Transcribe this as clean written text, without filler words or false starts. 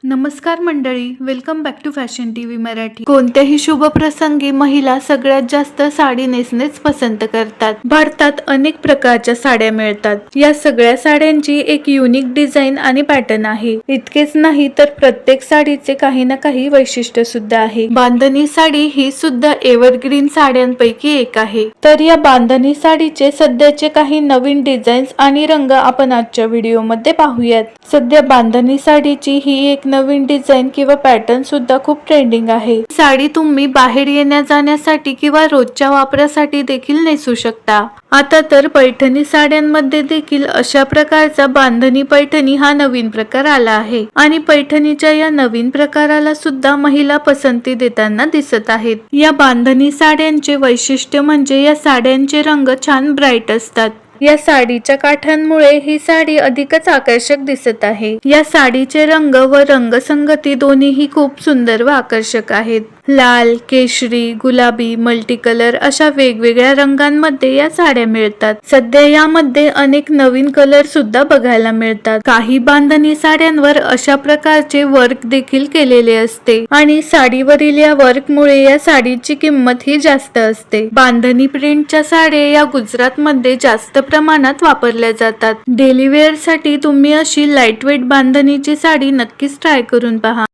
नमस्कार मंडळी, welcome back to fashion TV Marathi. कोणत्याही शुभ प्रसंगी महिला सगळ्यात जास्त साडी नेसणेच पसंत करतात। भारतात अनेक प्रकारच्या साड्या मिळतात। या सगळ्या साड्यांची एक युनिक डिझाईन आणि पॅटर्न आहे। इतकेच नाही तर प्रत्येक साडीचे काही ना काही वैशिष्ट्य सुद्धा आहे। बांधणी साडी ही सुद्धा एव्हरग्रीन साड्यांपैकी एक आहे। तर या बांधणी साडीचे सध्याचे काही नवीन डिझाईन्स आणि रंग आपण आजच्या व्हिडिओमध्ये पाहूयात। सध्या बांधणी साडीची ही एक नवीन डिझाईन किंवा पॅटर्न सुद्धा खूप ट्रेंडिंग आहे। साडी तुम्ही बाहेर येण्या जाण्यासाठी किंवा रोजच्या वापरासाठी देखील नेसू शकता। आता तर पैठणी साड्यांमध्ये देखील अशा प्रकारचा बांधणी पैठणी हा नवीन प्रकार आला आहे आणि पैठणीच्या या नवीन प्रकाराला सुद्धा महिला पसंती देताना दिसत आहेत। या बांधणी साड्यांचे वैशिष्ट्य म्हणजे या साड्यांचे रंग छान ब्राईट असतात। या साडीच्या काठांमुळे ही साडी अधिकच आकर्षक दिसत आहे। या साडीचे रंग व रंगसंगती दोन्हीही खूप सुंदर व आकर्षक आहेत। लाल, केशरी, गुलाबी, मल्टी कलर अशा वेगवेगळ्या रंगांमध्ये या साड्या मिळतात। सध्या यामध्ये अनेक नवीन कलर सुद्धा बघायला मिळतात। काही बांधणी साड्यांवर अशा प्रकारचे वर्क देखील केलेले असते आणि साडीवरील या वर्कमुळे या साडीची किंमत ही जास्त असते। बांधणी प्रिंटच्या साड्या या गुजरातमध्ये जास्त प्रमाणात वापरल्या जातात। डेली वेअर साठी तुम्ही अशी लाईट वेट बांधणीची साडी नक्कीच ट्राय करून पहा।